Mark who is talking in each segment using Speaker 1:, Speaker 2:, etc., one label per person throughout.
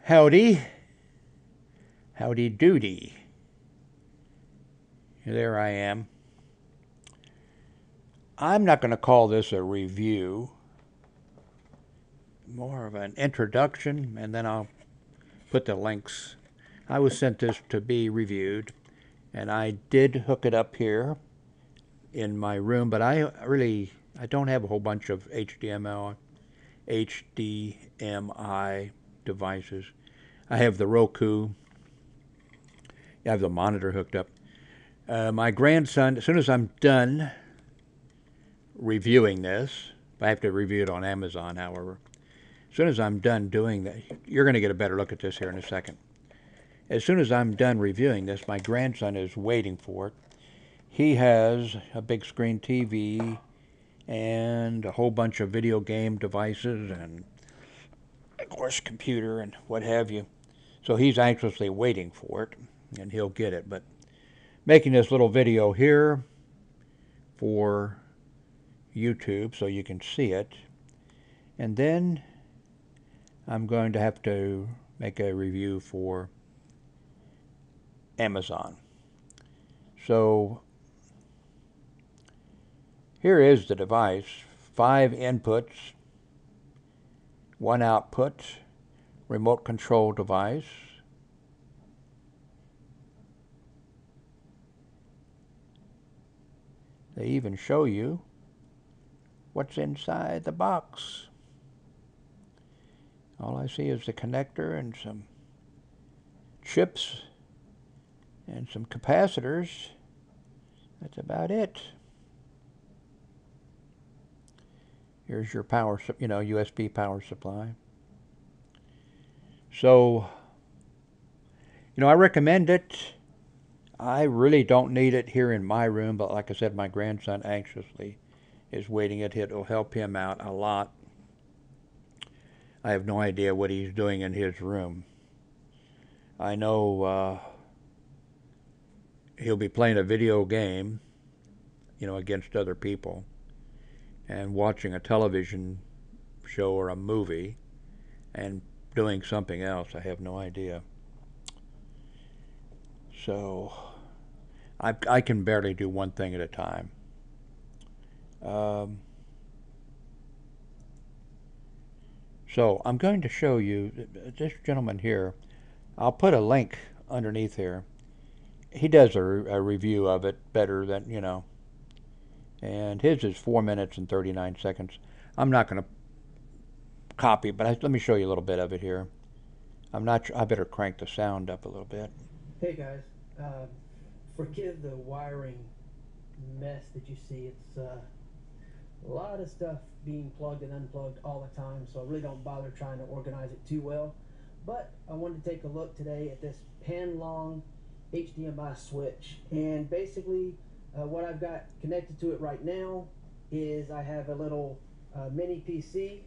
Speaker 1: Howdy. Howdy doody. There I am. I'm not going to call this a review. More of an introduction, and then I'll put the links. I was sent this to be reviewed, and I did hook it up here in my room, but I don't have a whole bunch of HDMI devices. I have the Roku. I have the monitor hooked up. My grandson, as soon as I'm done reviewing this, I have to review it on Amazon, however. As soon as I'm done doing that, you're going to get a better look at this here in a second. As soon as I'm done reviewing this, my grandson is waiting for it. He has a big screen TV and a whole bunch of video game devices and, of course, computer and what have you. So he's anxiously waiting for it, and he'll get it. But making this little video here for YouTube so you can see it. And then I'm going to have to make a review for Amazon. So here is the device. 5 inputs, 1 output, remote control device. They even show you what's inside the box. All I see is the connector and some chips and some capacitors. That's about it. Here's your power, USB power supply. So, I recommend it. I really don't need it here in my room, but like I said, my grandson anxiously is waiting it. It'll help him out a lot. I have no idea what he's doing in his room. I know he'll be playing a video game, against other people, and watching a television show or a movie, and doing something else. I have no idea. So I can barely do one thing at a time. So I'm going to show you this gentleman here. I'll put a link underneath here. He does a review of it better than, and his is 4 minutes and 39 seconds. I'm not going to copy, but let me show you a little bit of it here. I'm not sure. I better crank the sound up a little bit.
Speaker 2: Hey guys, forgive the wiring mess that you see. It's a lot of stuff being plugged and unplugged all the time, so I really don't bother trying to organize it too well. But I wanted to take a look today at this Panlong HDMI switch, and basically what I've got connected to it right now is I have a little mini PC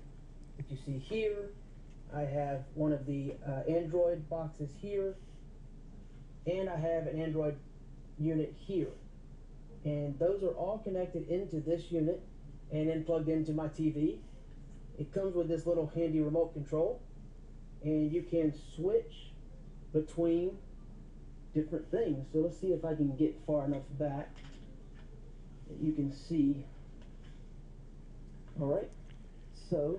Speaker 2: that you see here. I have one of the Android boxes here, and I have an Android unit here, and those are all connected into this unit and then plugged into my TV. It comes with this little handy remote control, and you can switch between different things. So let's see if I can get far enough back that you can see. Alright, so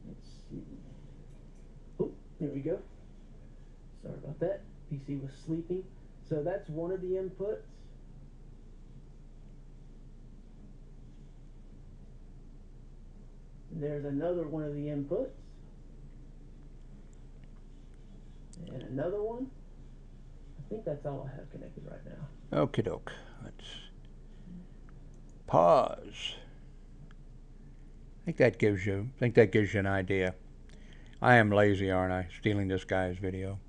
Speaker 2: let's see. Oh, there we go. Sorry about that. PC was sleeping. So that's one of the inputs. There's another one of the inputs. And another one. I think that's all I have connected right now.
Speaker 1: Okie doke. Let's pause. I think that gives you an idea. I am lazy, aren't I? Stealing this guy's video.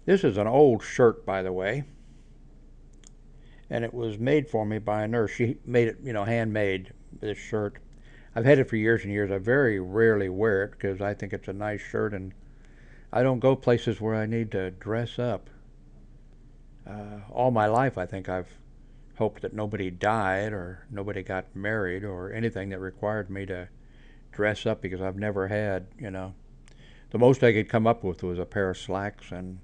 Speaker 1: This is an old shirt, by the way, and it was made for me by a nurse. She made it, handmade, this shirt. I've had it for years and years. I very rarely wear it because I think it's a nice shirt, and I don't go places where I need to dress up. All my life, I think I've hoped that nobody died or nobody got married or anything that required me to dress up, because I've never had, the most I could come up with was a pair of slacks and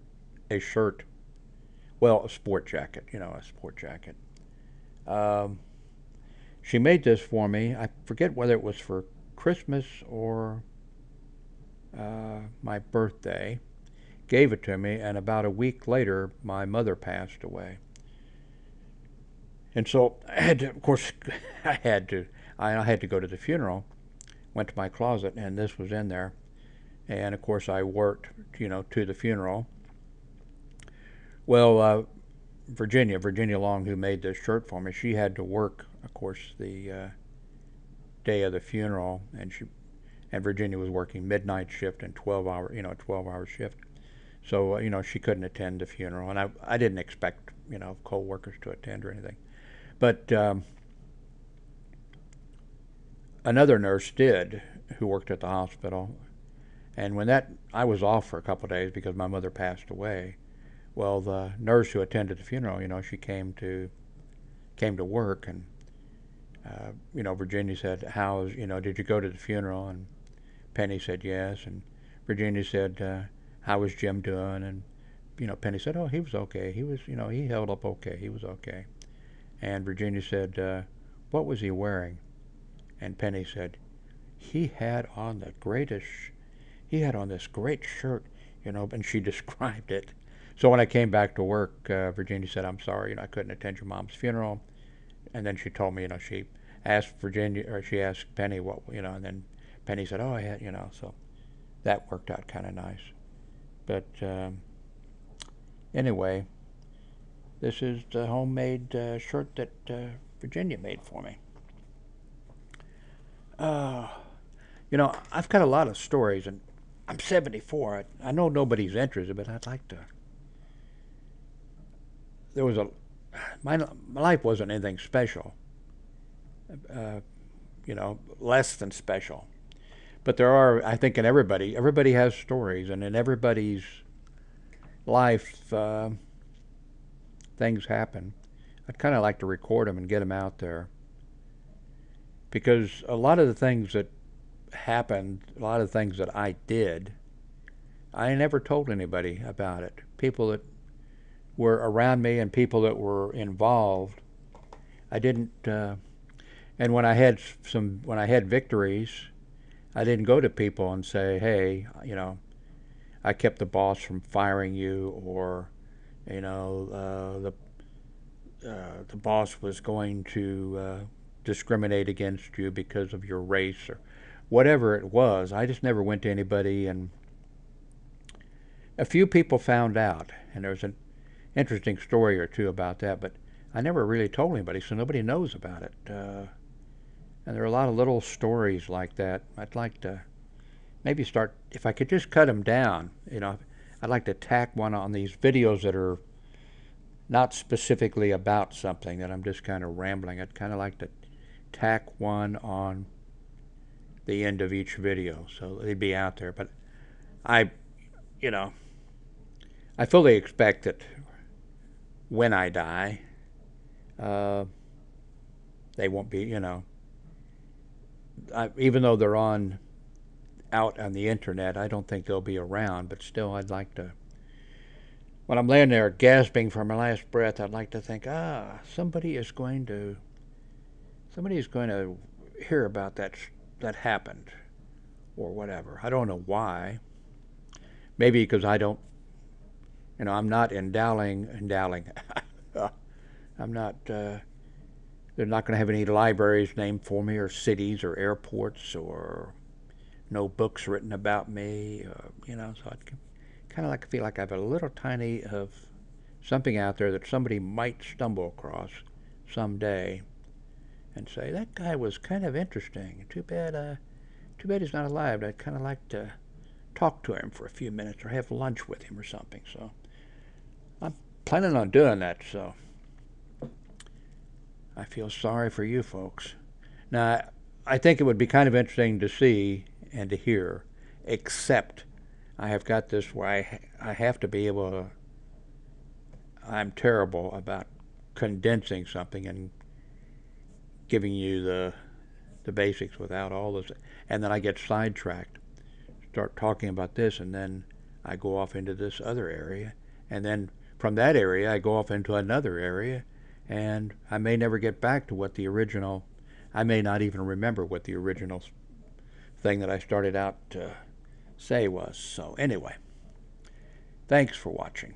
Speaker 1: a shirt. Well, a sport jacket, a sport jacket. Um, she made this for me. I forget whether it was for Christmas or my birthday. Gave it to me, and about a week later, my mother passed away. And so I had to, of course, I had to go to the funeral. Went to my closet, and this was in there. And of course, I worked, to the funeral. Well, Virginia Long, who made this shirt for me, she had to work, of course, the day of the funeral, and Virginia was working midnight shift and 12-hour shift. So she couldn't attend the funeral, and I didn't expect co-workers to attend or anything, but another nurse did, who worked at the hospital, and I was off for a couple of days because my mother passed away. Well, the nurse who attended the funeral, she came to work, and Virginia said, "How's did you go to the funeral?" And Penny said yes, and Virginia said, "How was Jim doing?" And Penny said, "Oh, he was okay. He was he held up okay. He was okay." And Virginia said, "What was he wearing?" And Penny said, "He had on the greatest. He had on this great shirt, And she described it. So when I came back to work, Virginia said, "I'm sorry, I couldn't attend your mom's funeral." And then she told me, she asked she asked Penny what, and then Penny said, "Oh, I had, So that worked out kind of nice. But anyway, this is the homemade shirt that Virginia made for me. I've got a lot of stories, and I'm 74. I know nobody's interested, but I'd like to. My life wasn't anything special, less than special. But there are, I think, everybody has stories, and in everybody's life, things happen. I'd kind of like to record them and get them out there, because a lot of the things that happened, a lot of the things that I did, I never told anybody about it. People that were around me and people that were involved, I didn't. And when I had victories, I didn't go to people and say, "Hey, I kept the boss from firing you," or, the boss was going to discriminate against you because of your race or whatever it was. I just never went to anybody, and a few people found out, and there's an interesting story or two about that, but I never really told anybody, so nobody knows about it. And there are a lot of little stories like that. I'd like to maybe start, if I could just cut them down, I'd like to tack one on these videos that are not specifically about something, that I'm just kind of rambling. I'd kind of like to tack one on the end of each video, so they'd be out there. But I fully expect that when I die, they won't be, even though they're out on the internet, I don't think they'll be around. But still, I'd like to, when I'm laying there gasping for my last breath, I'd like to think, somebody is going to hear about that happened, or whatever. I don't know why. Maybe because I don't, I'm not endowing. I'm not. They're not going to have any libraries named for me, or cities, or airports, or no books written about me. So I kind of feel like I have a little tiny of something out there that somebody might stumble across someday, and say, "That guy was kind of interesting. Too bad he's not alive. I'd kind of like to talk to him for a few minutes, or have lunch with him or something." So I'm planning on doing that. So I feel sorry for you folks. Now, I think it would be kind of interesting to see and to hear, except I have got this where I have to be able to. I'm terrible about condensing something and giving you the basics without all this, and then I get sidetracked, start talking about this, and then I go off into this other area, and then from that area I go off into another area, and I may never get back to what the original, I may not even remember what the original thing that I started out to say was. So anyway, thanks for watching.